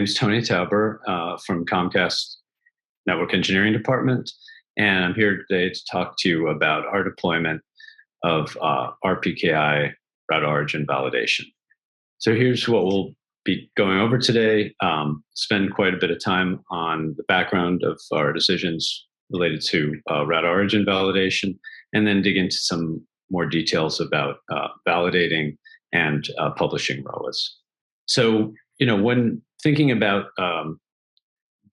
name's Tony Tauber from Comcast Network Engineering Department, and I'm here today to talk to you about our deployment of RPKI Route Origin Validation. So here's what we'll be going over today. Spend quite a bit of time on the background of our decisions related to Route Origin Validation, and then dig into some more details about validating and publishing ROAS. So, when thinking about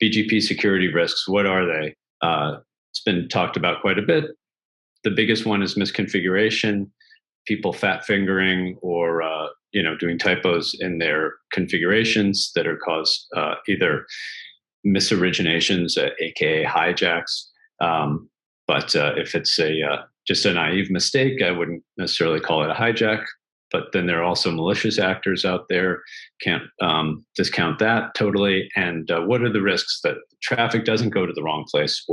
BGP security risks, what are they? It's been talked about quite a bit. The biggest one is misconfiguration, people fat fingering or doing typos in their configurations that are caused either misoriginations, aka hijacks. But if it's just a naive mistake, I wouldn't necessarily call it a hijack. But then there are also malicious actors out there. Can't discount that totally. And what are the risks that traffic doesn't go to the wrong place,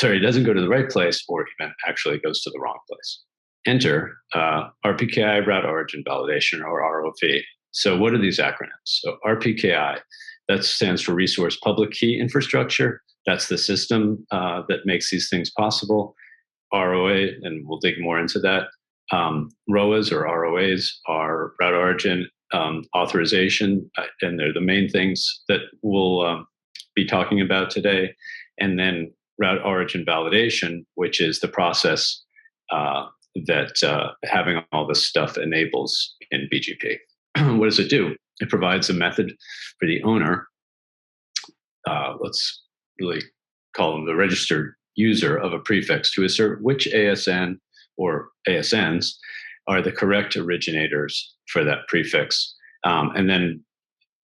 doesn't go to the right place, or even actually goes to the wrong place? Enter RPKI Route Origin Validation, or ROV. So what are these acronyms? So RPKI, that stands for Resource Public Key Infrastructure. That's the system that makes these things possible. ROA, and we'll dig more into that. ROAS or ROAs are Route Origin Authorization, and they're the main things that we'll be talking about today. And then Route Origin Validation, which is the process that having all this stuff enables in BGP. What does it do? It provides a method for the owner, let's really call them the registered user of a prefix, to assert which ASN or ASNs are the correct originators for that prefix. And then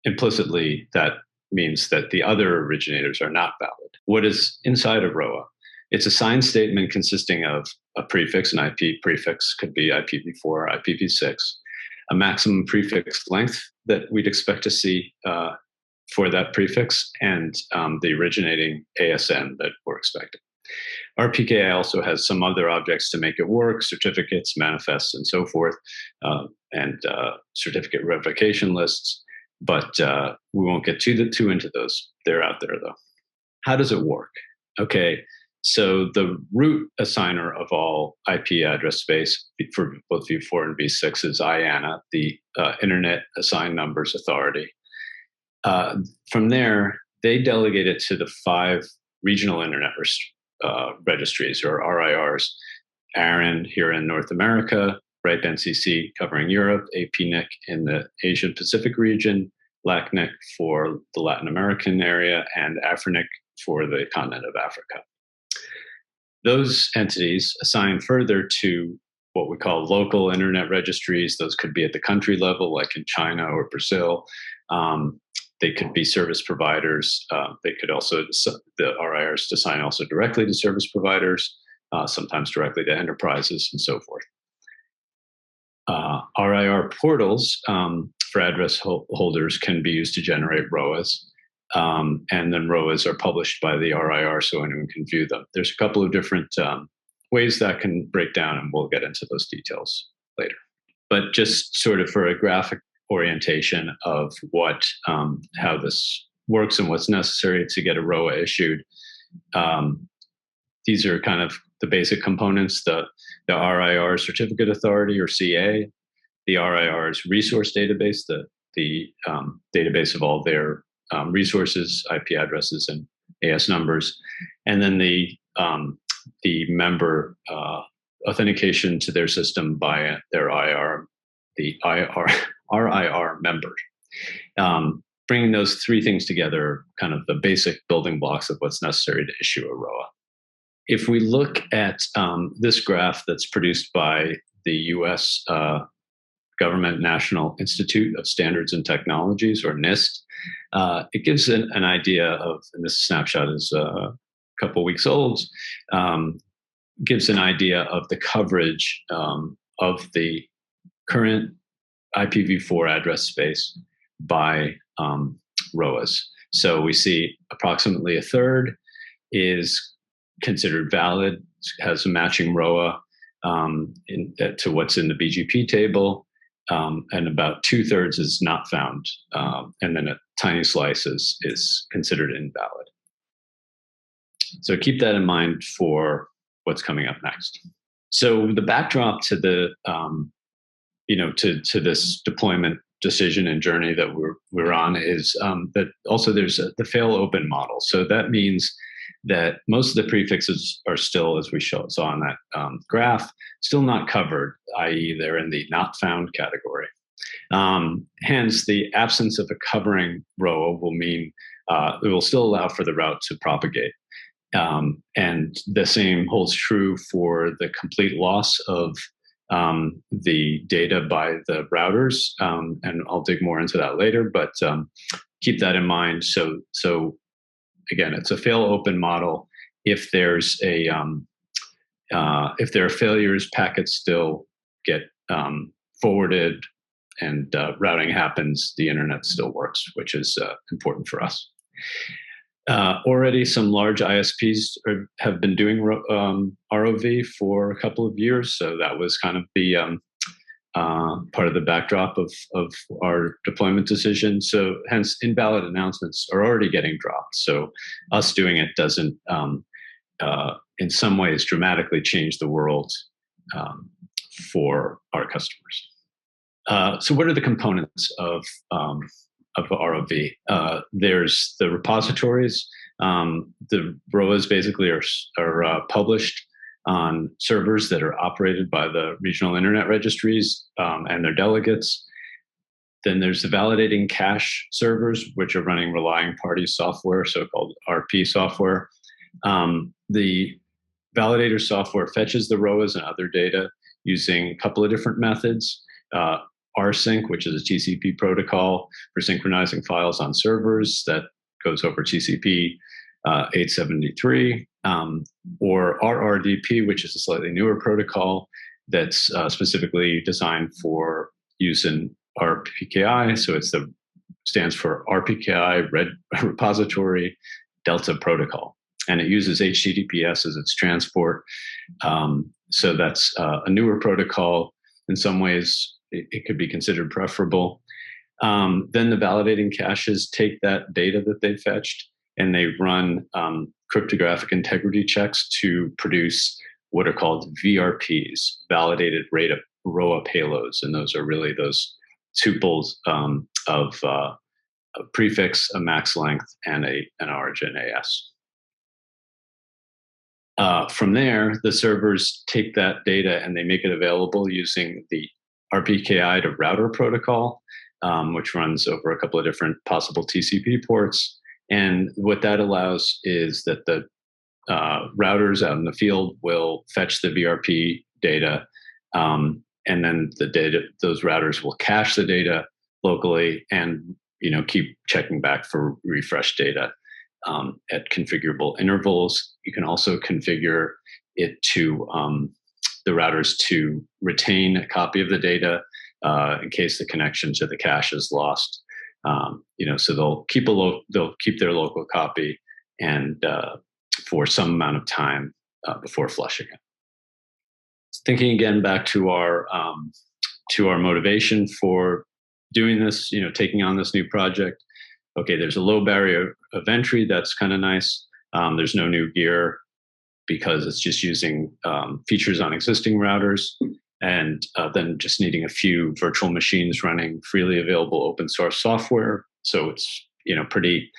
implicitly, that means that the other originators are not valid. What is inside of ROA? It's a signed statement consisting of a prefix, an IP prefix, could be IPv4 or IPv6, a maximum prefix length that we'd expect to see for that prefix, and the originating ASN that we're expecting. RPKI also has some other objects to make it work, certificates, manifests, and so forth, and certificate revocation lists, but we won't get too into those. They're out there, though. How does it work? Okay, so the root assigner of all IP address space for both v4 and v6 is IANA, the Internet Assigned Numbers Authority. From there, they delegate it to the 5 regional internet registries, or RIRs. ARIN here in North America, RIPE NCC covering Europe, APNIC in the Asia Pacific region, LACNIC for the Latin American area, and AFRINIC for the continent of Africa. Those entities assign further to what we call local internet registries. Those could be at the country level, like in China or Brazil. They could be service providers. They could also, the RIRs assign also directly to service providers, sometimes directly to enterprises, and so forth. RIR portals for address holders can be used to generate ROAS, and then ROAS are published by the RIR so anyone can view them. There's a couple of different ways that can break down, and we'll get into those details later. But just sort of for a graphic orientation of how this works and what's necessary to get a ROA issued. These are kind of the basic components: the RIR Certificate Authority, or CA, the RIR's resource database, the database of all their resources, IP addresses, and AS numbers, and then the member authentication to their system by their RIR member. Bringing those 3 things together, kind of the basic building blocks of what's necessary to issue a ROA. If we look at this graph that's produced by the US Government National Institute of Standards and Technologies, or NIST, it gives an idea of, and this snapshot is a couple weeks old, gives an idea of the coverage of the current IPv4 address space by ROAS. So we see approximately a third is considered valid, has a matching ROA to what's in the BGP table, and about 2/3 is not found, and then a tiny slice is considered invalid. So keep that in mind for what's coming up next. So the backdrop to the to this deployment decision and journey that we're on is that also there's the fail open model. So that means that most of the prefixes are still, as we saw on that graph, still not covered, i.e., they're in the not found category. Hence, the absence of a covering ROA will mean it will still allow for the route to propagate. And the same holds true for the complete loss of the data by the routers. And I'll dig more into that later, but keep that in mind. So again, it's a fail open model. If there's if there are failures, packets still get forwarded, and routing happens. The internet still works, which is important for us. Already, some large ISPs have been doing ROV for a couple of years, so that was kind of the part of the backdrop of our deployment decision. So hence, invalid announcements are already getting dropped. So us doing it doesn't, in some ways, dramatically change the world for our customers. So what are the components of ROV? There's the repositories. The ROAs basically are published on servers that are operated by the regional internet registries and their delegates. Then there's the validating cache servers, which are running relying party software, so-called RP software. The validator software fetches the ROAs and other data using a couple of different methods. rsync, which is a TCP protocol for synchronizing files on servers that goes over TCP 873, or RRDP, which is a slightly newer protocol that's specifically designed for use in RPKI. So stands for RPKI Repository Delta Protocol, and it uses HTTPS as its transport. So that's a newer protocol. In some ways, it could be considered preferable. Then the validating caches take that data that they fetched and they run cryptographic integrity checks to produce what are called VRPs, validated ROA payloads. And those are really those tuples of a prefix, a max length, and an origin AS. From there, the servers take that data and they make it available using the RPKI to router protocol, which runs over a couple of different possible TCP ports. And what that allows is that the routers out in the field will fetch the VRP data, and then those routers will cache the data locally and keep checking back for refresh data at configurable intervals. You can also configure it to the routers to retain a copy of the data in case the connection to the cache is lost. So they'll keep their local copy and for some amount of time before flushing it. Thinking again back to our motivation for doing this, taking on this new project. Okay, there's a low barrier of entry. That's kind of nice. There's no new gear because it's just using features on existing routers, and then just needing a few virtual machines running freely available open source software. So it's pretty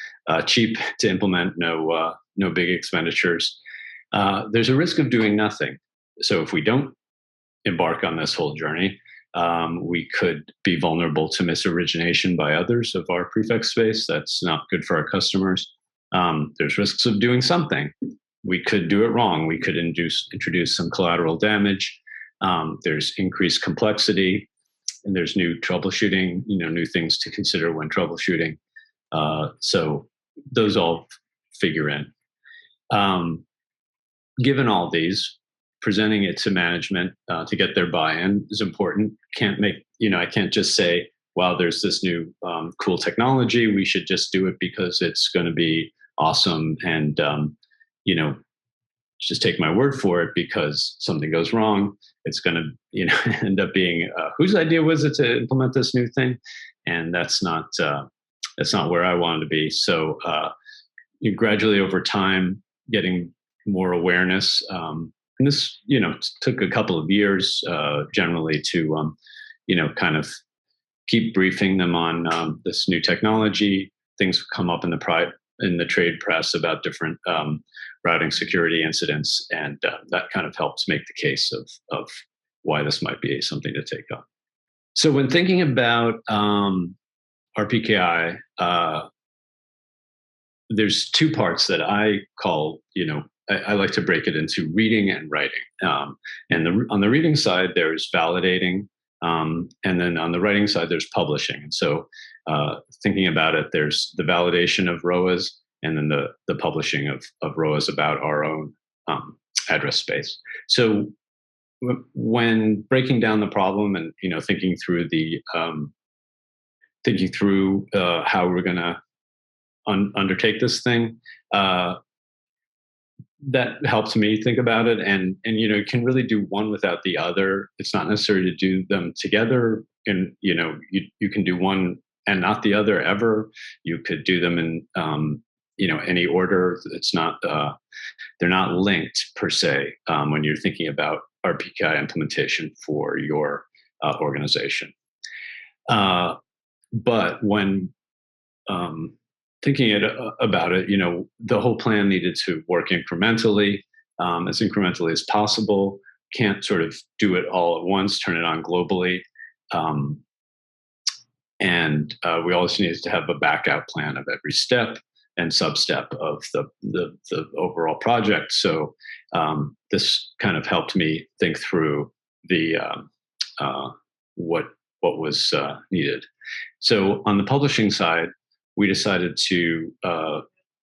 cheap to implement. No big expenditures. There's a risk of doing nothing. So if we don't embark on this whole journey, we could be vulnerable to misorigination by others of our prefix space. That's not good for our customers. There's risks of doing something. We could do it wrong. We could introduce some collateral damage. There's increased complexity, and there's new troubleshooting, new things to consider when troubleshooting. So those all figure in. Given all these, presenting it to management to get their buy-in is important. I can't just say, wow, there's this new cool technology. We should just do it because it's going to be awesome. And, just take my word for it because something goes wrong. it's going to end up being whose idea was it to implement this new thing, and that's not where I wanted to be. So you gradually over time getting more awareness, and this took a couple of years generally to kind of keep briefing them on this new technology. Things come up in the trade press about different routing security incidents, and that kind of helps make the case of why this might be something to take up. So when thinking about RPKI, there's two parts that I call, I like to break it into reading and writing. And on the reading side, there's validating, and then on the writing side, there's publishing. And so thinking about it, there's the validation of ROAS, and then the publishing of ROAS about our own address space. So when breaking down the problem and thinking through how we're going to undertake this thing, that helps me think about it, and you can really do one without the other. It's not necessary to do them together, and you can do one and not the other ever. You could do them in any order. It's not they're not linked per se when you're thinking about RPKI implementation for your organization. But when thinking about it, the whole plan needed to work incrementally as possible. Can't sort of do it all at once, turn it on globally. And we also needed to have a backup plan of every step and sub-step of the overall project. So this kind of helped me think through the what was needed. So on the publishing side, we decided to,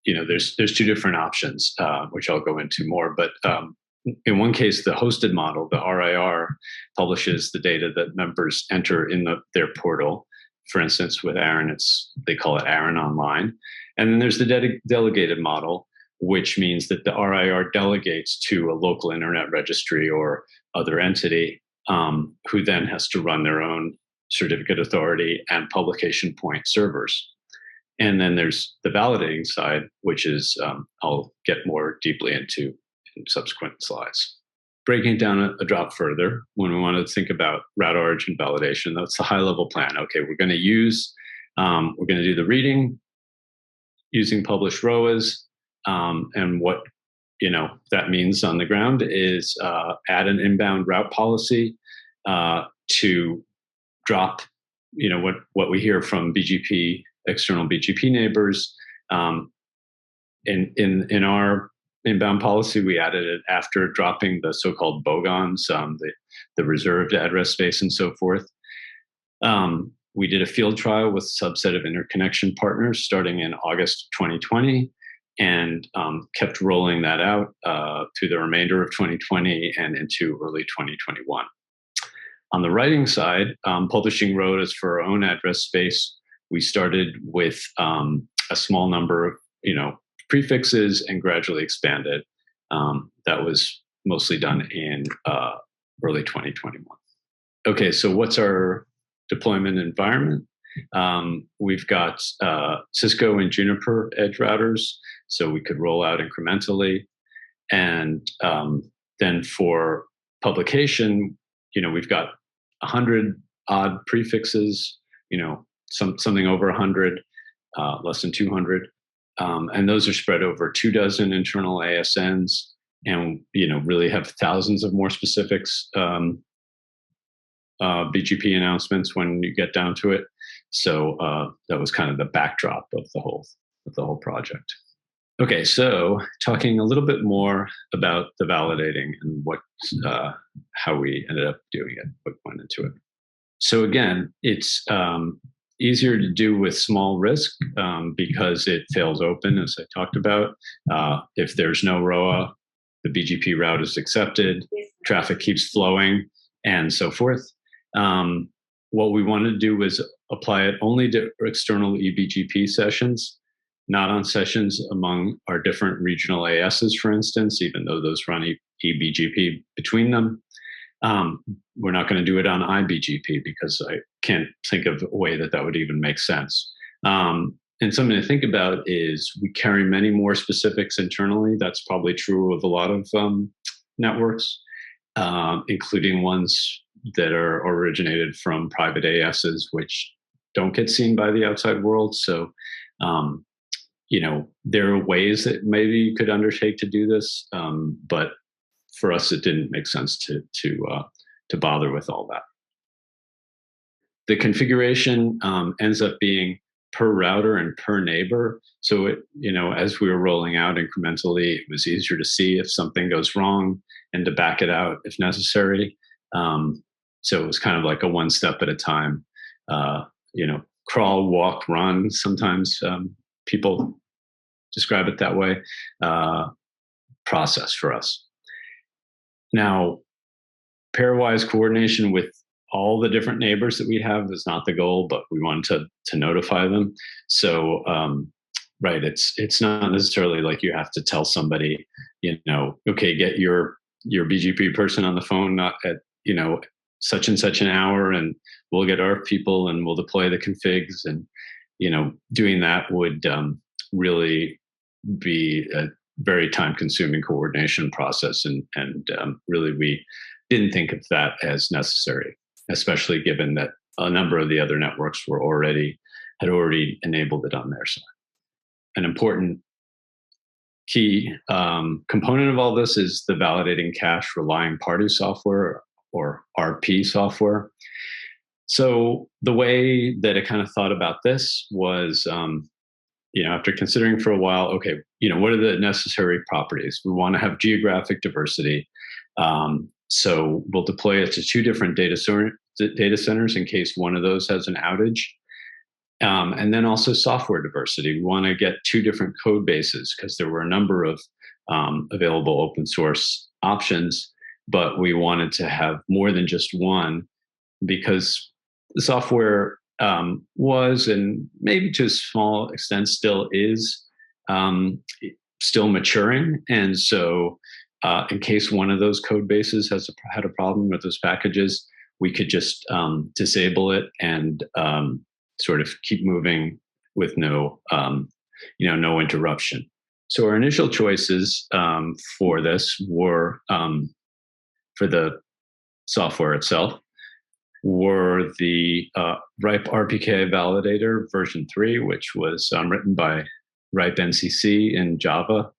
there's two different options, which I'll go into more. But in one case, the hosted model, the RIR, publishes the data that members enter in their portal. For instance, with Aaron, they call it Aaron Online. And then there's the delegated model, which means that the RIR delegates to a local internet registry or other entity, who then has to run their own certificate authority and publication point servers. And then there's the validating side, which is I'll get more deeply into in subsequent slides. Breaking it down a drop further, when we want to think about route origin validation, that's the high-level plan. Okay, we're going to do the reading using published ROAS, and what that means on the ground is add an inbound route policy to drop what we hear from external BGP neighbors. In our inbound policy, we added it after dropping the so-called bogons, the reserved address space and so forth. We did a field trial with a subset of interconnection partners starting in August 2020, and kept rolling that out through the remainder of 2020 and into early 2021. On the writing side, publishing ROAS for our own address space, we started with a small number of prefixes and gradually expanded. That was mostly done in early 2021. Okay, so what's our deployment environment? We've got Cisco and Juniper edge routers, so we could roll out incrementally. And then for publication, we've got 100 odd prefixes, something over 100, less than 200. And those are spread over 24 internal ASNs, and really have thousands of more specifics BGP announcements when you get down to it. So that was kind of the backdrop of the whole project. Okay, so talking a little bit more about the validating and how we ended up doing it, what went into it. So again, it's easier to do with small risk because it fails open, as I talked about. If there's no ROA, the BGP route is accepted, traffic keeps flowing, and so forth. What we wanted to do was apply it only to external eBGP sessions, not on sessions among our different regional ASs, for instance, even though those run eBGP between them. We're not going to do it on IBGP because I can't think of a way that that would even make sense. And something to think about is we carry many more specifics internally. That's probably true of a lot of networks, including ones that are originated from private ASs, which don't get seen by the outside world. So, there are ways that maybe you could undertake to do this, but for us, it didn't make sense to bother with all that. The configuration ends up being per router and per neighbor. So as we were rolling out incrementally, it was easier to see if something goes wrong and to back it out if necessary. So it was kind of like a one step at a time. Crawl, walk, run. Sometimes people describe it that way. Process for us. Now, pairwise coordination with all the different neighbors that we have is not the goal, but we wanted to notify them. So, right, it's not necessarily like you have to tell somebody, okay, get your BGP person on the phone at such and such an hour, and we'll get our people and we'll deploy the configs, and doing that would really be a very time-consuming coordination process, and really we didn't think of that as necessary, especially given that a number of the other networks had already enabled it on their side. An important key component of all this is the validating cache relying party software, or RP software. So the way that I kind of thought about this was, after considering for a while, okay, what are the necessary properties? We want to have geographic diversity. So we'll deploy it to two different data centers in case one of those has an outage. And then also software diversity. We want to get two different code bases because there were a number of available open source options, but we wanted to have more than just one because the software was, and maybe to a small extent still is, still maturing. And so in case one of those code bases had a problem with those packages, we could just disable it and sort of keep moving with no interruption. So our initial choices for this were, for the software itself, were the RIPE RPKI Validator version 3, which was written by RIPE NCC in Java.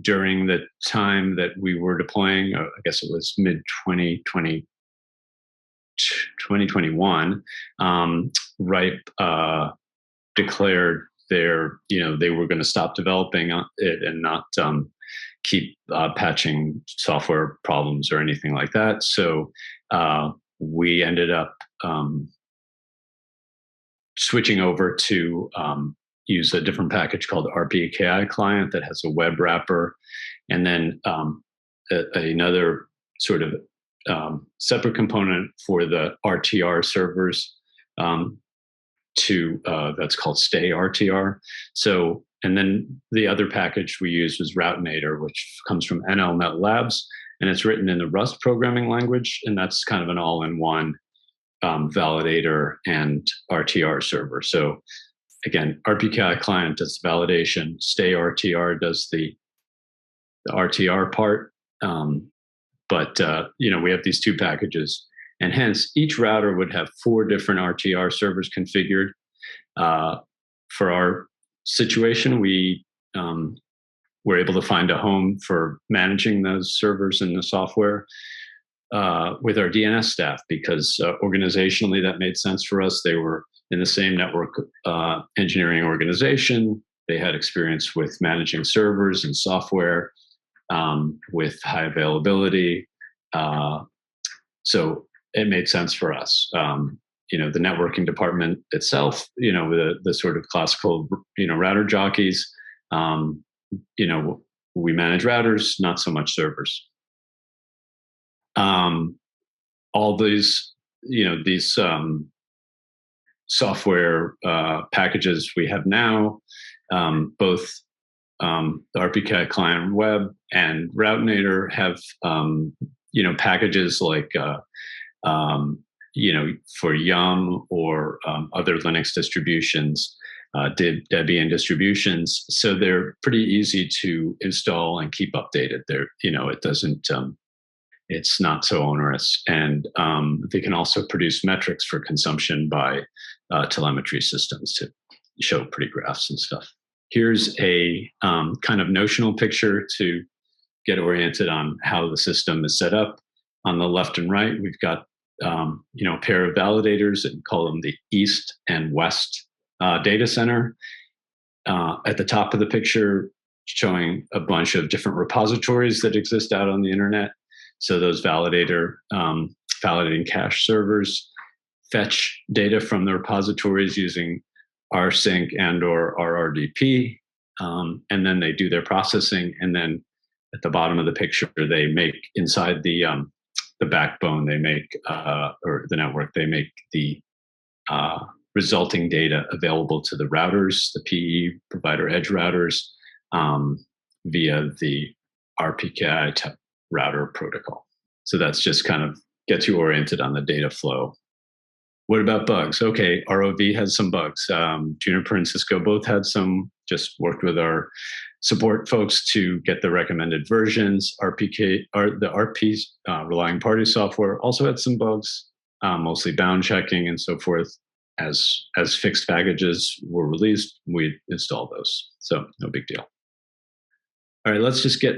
During the time that we were deploying, I guess it was mid-2020, 2021, RIPE declared they were going to stop developing it and not keep patching software problems or anything like that. So we ended up switching over to use a different package called RPKI client that has a web wrapper, and then another sort of separate component for the RTR servers that's called stay RTR. So, and then the other package we used was Routenator, which comes from NLMet Labs, and it's written in the Rust programming language, and that's kind of an all-in-one validator and RTR server. So again, RPKI client does the validation, stay RTR does the RTR part. But we have these two packages, and hence each router would have 4 different RTR servers configured. For our situation, we were able to find a home for managing those servers and the software with our DNS staff, because organizationally that made sense for us. They were in the same network engineering organization. They had experience with managing servers and software with high availability. So it made sense for us. The networking department itself, the sort of classical, router jockeys, we manage routers, not so much servers. All these software packages we have now, both the RPKI client web and RouteNator have packages like for Yum or other Linux distributions, Debian distributions. So they're pretty easy to install and keep updated. It doesn't, it's not so onerous. And they can also produce metrics for consumption by telemetry systems to show pretty graphs and stuff. Here's a kind of notional picture to get oriented on how the system is set up. On the left and right, we've got a pair of validators, and call them the East and West data center. At the top of the picture, showing a bunch of different repositories that exist out on the internet. So those validating cache servers fetch data from the repositories using rsync and or RRDP, and then they do their processing. And then at the bottom of the picture, they make inside the backbone, they make or the network, they make the resulting data available to the routers, the PE provider edge routers, via the RPKI router protocol. So that's just kind of gets you oriented on the data flow. What about bugs? Okay, ROV has some bugs. Juniper and Cisco both had some, just worked with our support folks to get the recommended versions. The RP's relying party software also had some bugs, mostly bound checking and so forth. As fixed packages were released, we installed those. So no big deal. All right, let's just get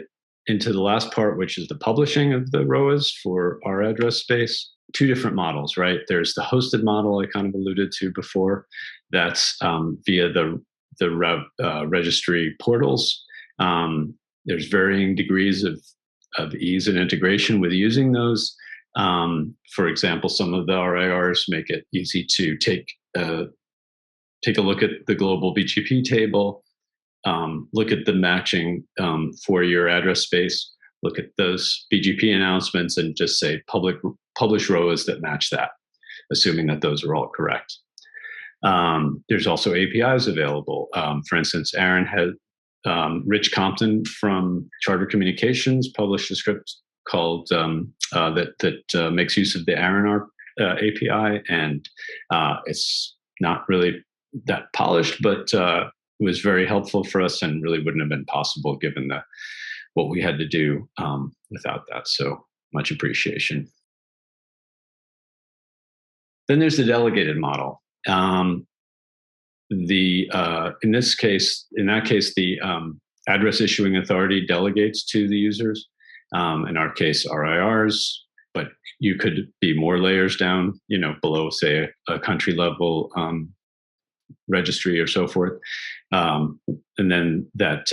into the last part, which is the publishing of the ROAS for our address space. Two different models, right? There's the hosted model I kind of alluded to before. That's via the registry portals. There's varying degrees of ease and integration with using those. For example, some of the RIRs make it easy to take a look at the global BGP table, look at the matching for your address space, look at those BGP announcements, and just say publish ROAs that match that, assuming that those are all correct. There's also APIs available. For instance, Aaron had Rich Compton from Charter Communications published a script called that makes use of the Aaron API, and it's not really that polished, but it was very helpful for us, and really wouldn't have been possible given what we had to do without that. So much appreciation. Then there's the delegated model. In that case, the address issuing authority delegates to the users. In our case, RIRs, but you could be more layers down, below, say, a country level registry or so forth. And then that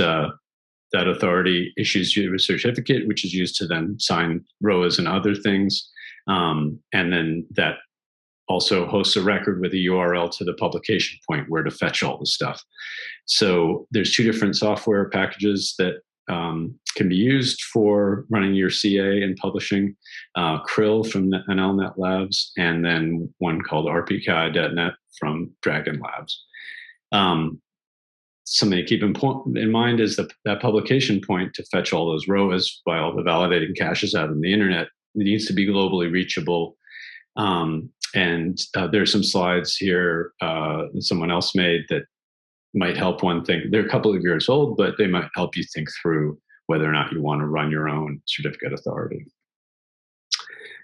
authority issues you a certificate, which is used to then sign ROAs and other things. And then that also hosts a record with a URL to the publication point where to fetch all the stuff. So there's two different software packages that can be used for running your CA and publishing, Krill from NLNet Labs, and then one called RPKI.net from Dragon Labs. Something to keep in mind is that publication point to fetch all those ROAs by all the validating caches out on the internet needs to be globally reachable. And there's some slides here that someone else made that might help one think. They're a couple of years old, but they might help you think through whether or not you want to run your own certificate authority.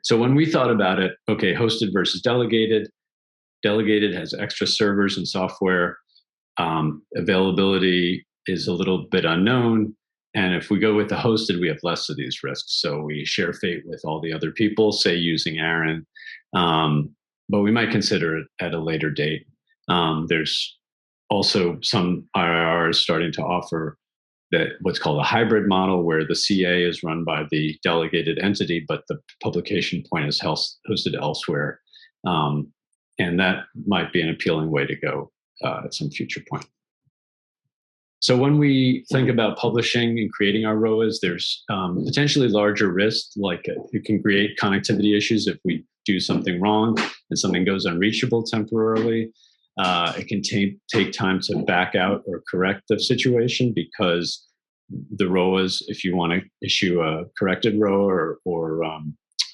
So when we thought about it, okay, hosted versus delegated. Delegated has extra servers and software. Availability is a little bit unknown. And if we go with the hosted, we have less of these risks. So we share fate with all the other people, say using Aaron, but we might consider it at a later date. There's also some IRRs starting to offer what's called a hybrid model, where the CA is run by the delegated entity, but the publication point is hosted elsewhere. And that might be an appealing way to go at some future point. So when we think about publishing and creating our ROAs, there's potentially larger risks, like it can create connectivity issues if we do something wrong and something goes unreachable temporarily. It can take time to back out or correct the situation because the ROAs, if you want to issue a corrected ROA or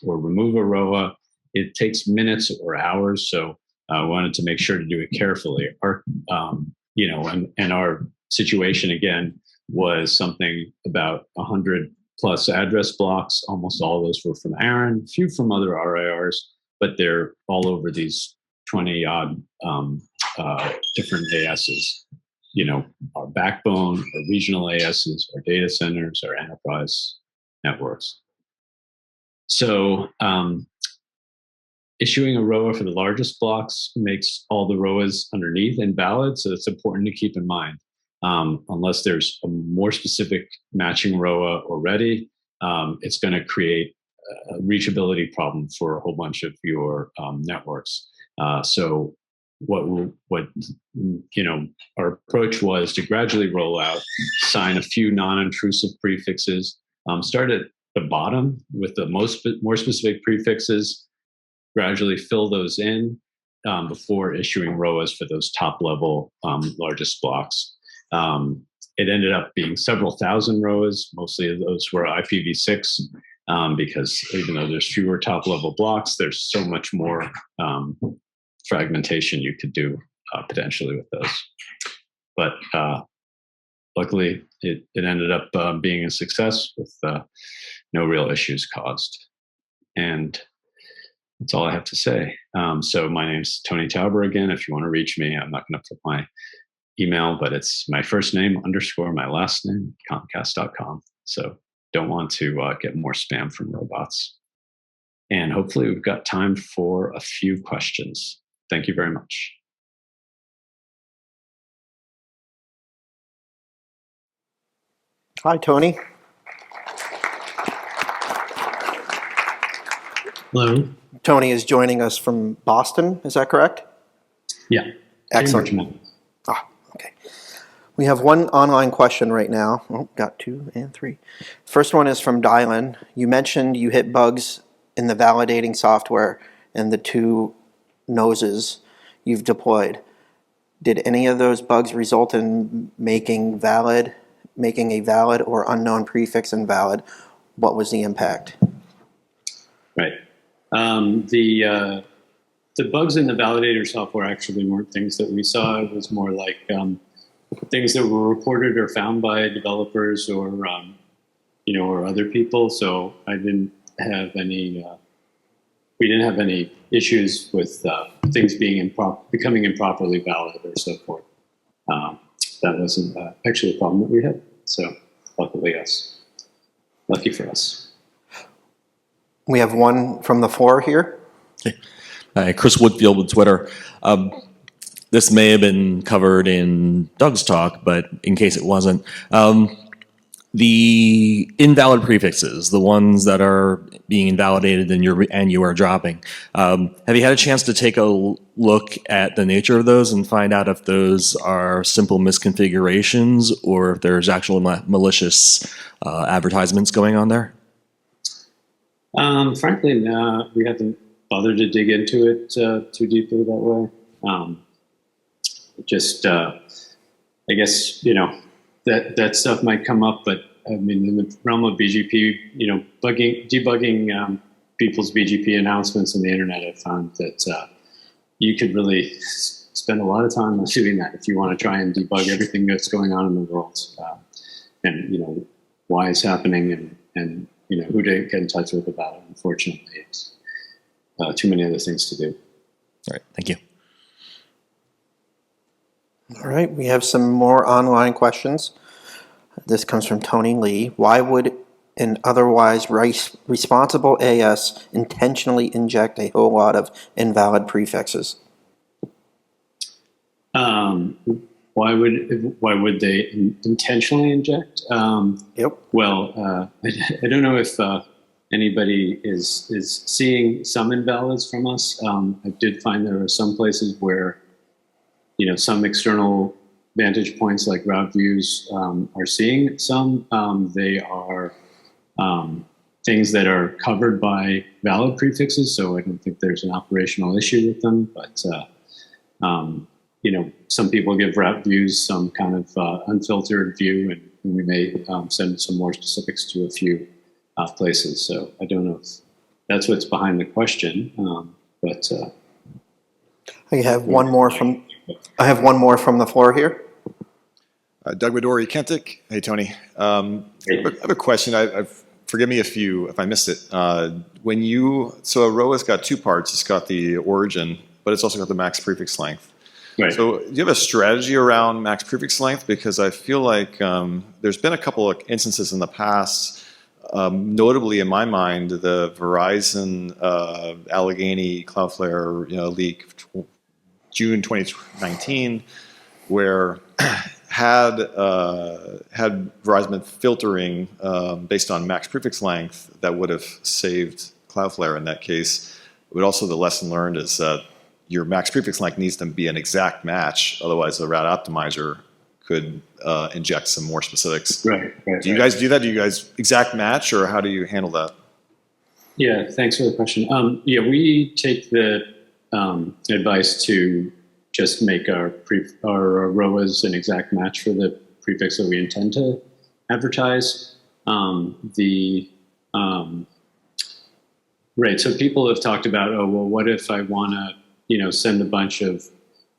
remove a ROA, it takes minutes or hours. So I wanted to make sure to do it carefully. And our situation again was something about 100 plus address blocks. Almost all of those were from Aaron, a few from other RIRs, but they're all over these 20 odd different ASs. Our backbone, our regional ASs, our data centers, our enterprise networks. So issuing a ROA for the largest blocks makes all the ROAs underneath invalid. So it's important to keep in mind. Unless there's a more specific matching ROA already, it's going to create a reachability problem for a whole bunch of your networks. So our approach was to gradually roll out, sign a few non-intrusive prefixes, start at the bottom with the more specific prefixes, gradually fill those in before issuing ROAs for those top level largest blocks. It ended up being several thousand ROAs. Mostly of those were IPv6 because even though there's fewer top level blocks, there's so much more fragmentation you could do potentially with those. But luckily, it ended up being a success with no real issues caused. And that's all I have to say. So my name's Tony Tauber again. If you want to reach me, I'm not going to put my email, but it's my first name _ my last name, Comcast.com. So don't want to get more spam from robots. And hopefully we've got time for a few questions. Thank you very much. Hi, Tony. Hello. Tony is joining us from Boston. Is that correct? Yeah. Excellent. Okay. We have one online question right now. Oh, got 2 and 3. First one is from Dylan. You mentioned you hit bugs in the validating software and the 2 noses you've deployed. Did any of those bugs result in making a valid or unknown prefix invalid? What was the impact? Right. The bugs in the validator software actually weren't things that we saw. It was more like things that were reported or found by developers or other people. So I didn't have any. We didn't have any issues with things becoming improperly valid or so forth. That wasn't actually a problem that we had. So luckily, yes. Lucky for us. We have one from the floor here. Hi, Chris Woodfield with Twitter. This may have been covered in Doug's talk, but in case it wasn't, the invalid prefixes, the ones that are being invalidated and you are dropping, have you had a chance to take a look at the nature of those and find out if those are simple misconfigurations or if there's actual malicious advertisements going on there? Frankly, no, we haven't bothered to dig into it too deeply that way. I guess, that stuff might come up, but I mean, in the realm of BGP, debugging people's BGP announcements on the internet, I found that you could really spend a lot of time doing that if you want to try and debug everything that's going on in the world, and why it's happening and who to get in touch with about it. Unfortunately, it's too many other things to do. All right, thank you. All right, we have some more online questions. This comes from Tony Lee. Why would an otherwise responsible AS intentionally inject a whole lot of invalid prefixes? Why would they intentionally inject? Yep. Well, I don't know if anybody is seeing some invalids from us. I did find there are some places where some external vantage points like route views are seeing some. They are things that are covered by valid prefixes, so I don't think there's an operational issue with them. But some people give route views, some kind of unfiltered view, and we may send some more specifics to a few places. So I don't know if that's what's behind the question, but I have one more from the floor here. Doug Midori, Kentic. Hey, Tony. I have a question. Forgive me if I missed it. So a ROA's got two parts. It's got the origin, but it's also got the max prefix length. right. So do you have a strategy around max prefix length? Because I feel like there's been a couple of instances in the past, notably in my mind, the Verizon Allegheny Cloudflare leak, June 2019, where had Verizon been filtering based on max prefix length, that would have saved Cloudflare in that case. But also the lesson learned is that your max prefix length needs to be an exact match, otherwise the route optimizer could inject some more specifics. Right. Do you guys do that? Do you guys exact match, or how do you handle that? Yeah, thanks for the question. We take the advice to just make our ROAS an exact match for the prefix that we intend to advertise. Right, so people have talked about, what if I want to, send a bunch of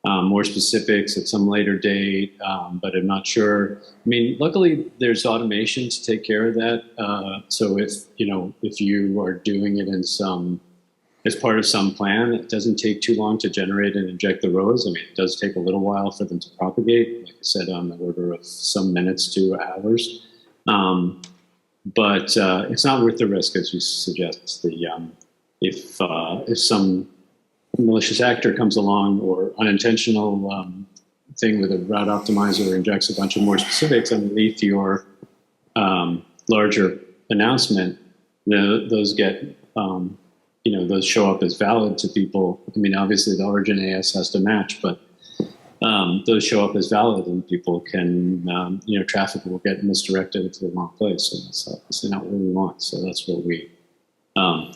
more specifics at some later date, but I'm not sure. I mean, luckily there's automation to take care of that. So if you are doing it as part of some plan, it doesn't take too long to generate and inject the ROAS. I mean, it does take a little while for them to propagate, like I said, on the order of some minutes to hours. But it's not worth the risk, as you suggest. If some malicious actor comes along or unintentional thing with a route optimizer injects a bunch of more specifics underneath your larger announcement, those get those show up as valid to people. I mean, obviously the origin AS has to match, but those show up as valid, and people can, traffic will get misdirected to the wrong place, and that's obviously not what we want. So that's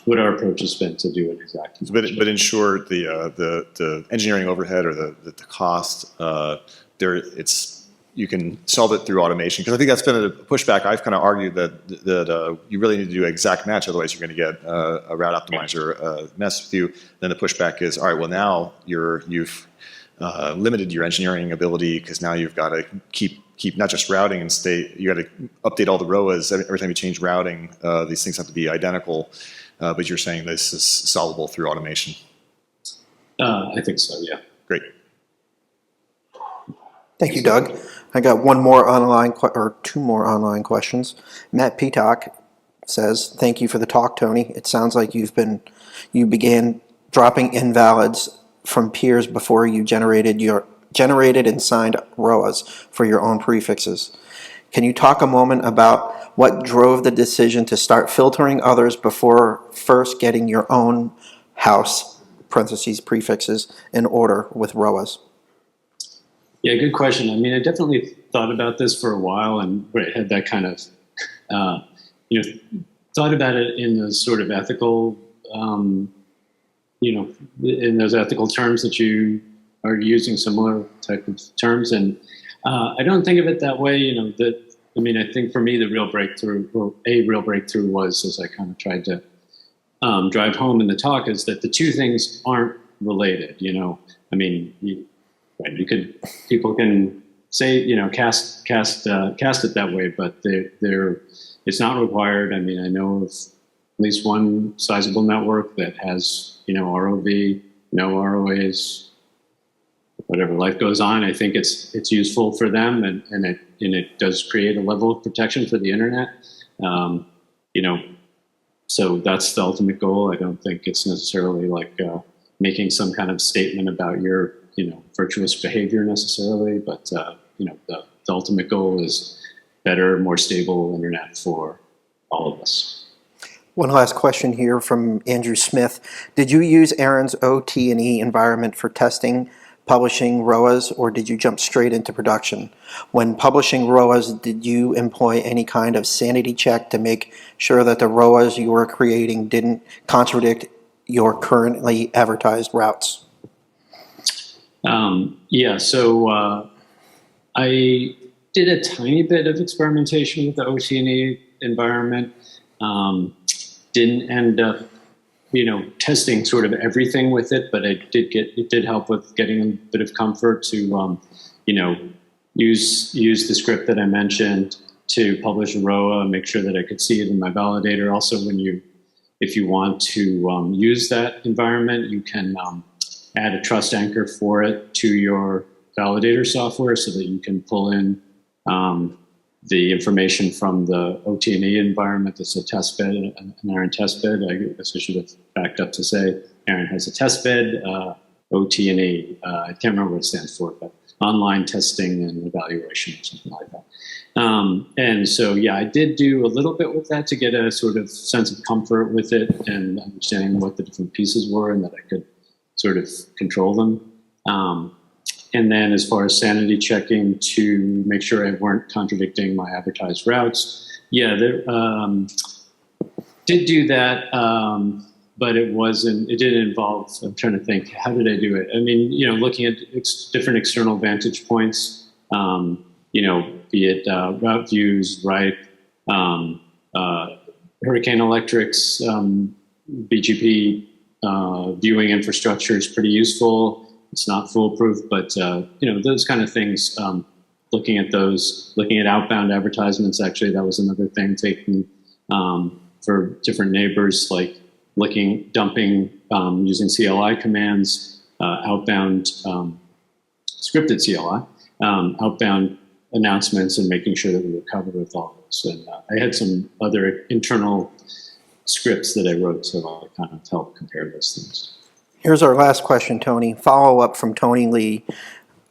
what our approach has been, to do it exactly. But in short, the engineering overhead or the cost, you can solve it through automation, because I think that's been a pushback. I've kind of argued that you really need to do an exact match, otherwise you're going to get a route optimizer mess with you. Then the pushback is, all right, well now you've limited your engineering ability, because now you've got to keep not just routing and state, you got to update all the ROAs every time you change routing. These things have to be identical, but you're saying this is solvable through automation. I think so, yeah. Great. Thank you, Doug. I got two more online questions. Matt Peacock says, "Thank you for the talk, Tony. It sounds like you began dropping invalids from peers before you generated and signed ROAS for your own prefixes. Can you talk a moment about what drove the decision to start filtering others before first getting your own house (prefixes) in order with ROAS?" Yeah, good question. I mean, I definitely thought about this for a while, and had that kind of, thought about it in those sort of ethical, in those ethical terms that you are using, similar type of terms. And I don't think of it that way, I think for me, a real breakthrough was, as I kind of tried to drive home in the talk, is that the two things aren't related. People can say, cast it that way, but it's not required. I mean, I know of at least one sizable network that has, ROV, no ROAs, whatever, life goes on. I think it's useful for them, and it does create a level of protection for the internet. So that's the ultimate goal. I don't think it's necessarily like making some kind of statement about your virtuous behavior necessarily, but the ultimate goal is better, more stable internet for all of us. One last question here from Andrew Smith. Did you use Aaron's OT&E environment for testing, publishing ROAS, or did you jump straight into production? When publishing ROAS, did you employ any kind of sanity check to make sure that the ROAS you were creating didn't contradict your currently advertised routes? Yeah, so I did a tiny bit of experimentation with the OT&E environment. Didn't end up, testing sort of everything with it, but it did help with getting a bit of comfort to, use the script that I mentioned to publish a ROA, make sure that I could see it in my validator. Also, if you want to use that environment, you can add a trust anchor for it to your validator software so that you can pull in the information from the OT&E environment. That's a test bed, an Aaron test bed. I guess I should have backed up to say Aaron has a test bed, OT&E. I can't remember what it stands for, but online testing and evaluation or something like that. And so, yeah, I did do a little bit with that to get a sort of sense of comfort with it and understanding what the different pieces were and that I could sort of control them. And then as far as sanity checking to make sure I weren't contradicting my advertised routes, yeah, did do that, but it didn't involve, I'm trying to think, how did I do it? I mean, looking at different external vantage points, be it route views, RIPE, Hurricane Electric's BGP viewing infrastructure is pretty useful. It's not foolproof, but those kind of things. Looking at outbound advertisements. Actually, that was another thing taken for different neighbors, like dumping using CLI commands, outbound scripted CLI, outbound announcements, and making sure that we were covered with all those. And I had some other internal scripts that I wrote to kind of help compare those things. Here's our last question, Tony. Follow-up from Tony Lee.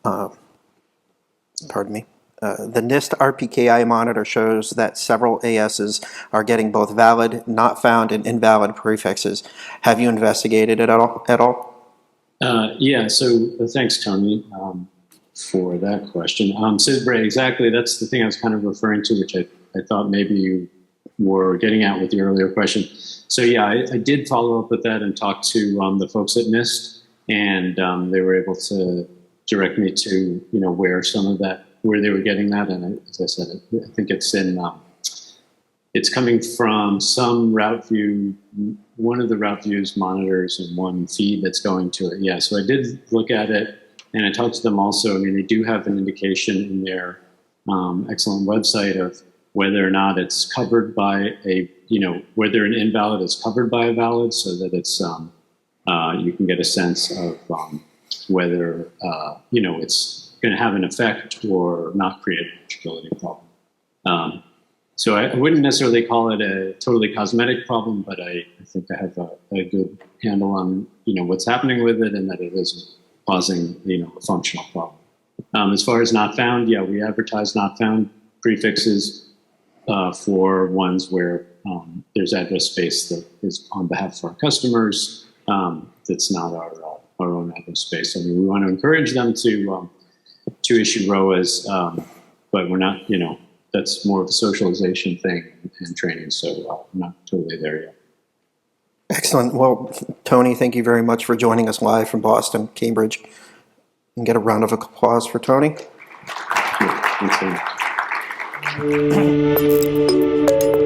Pardon me. The NIST RPKI monitor shows that several ASs are getting both valid, not found, and invalid prefixes. Have you investigated it at all? Yeah, so thanks, Tony, for that question. So, Ray, exactly, that's the thing I was kind of referring to, which I thought maybe you were getting at with the earlier question. So yeah, I did follow up with that and talk to the folks at NIST, and they were able to direct me to where they were getting that. And as I said, I think it's it's coming from some route view, one of the route views monitors and one feed that's going to it. Yeah, so I did look at it, and I talked to them also. I mean, they do have an indication in their excellent website of whether or not it's covered by whether an invalid is covered by a valid, so that it's you can get a sense of whether it's going to have an effect or not create a eligibility problem. So I wouldn't necessarily call it a totally cosmetic problem, but I think I have a good handle on what's happening with it and that it isn't causing a functional problem. As far as not found, yeah, we advertise not found prefixes for ones where there's address space that is on behalf of our customers. That's not our own address space. I mean, we want to encourage them to issue ROAS, but we're not. That's more of a socialization thing and training. So we're not totally there yet. Excellent. Well, Tony, thank you very much for joining us live from Boston, Cambridge. And get a round of applause for Tony. Thanks so much.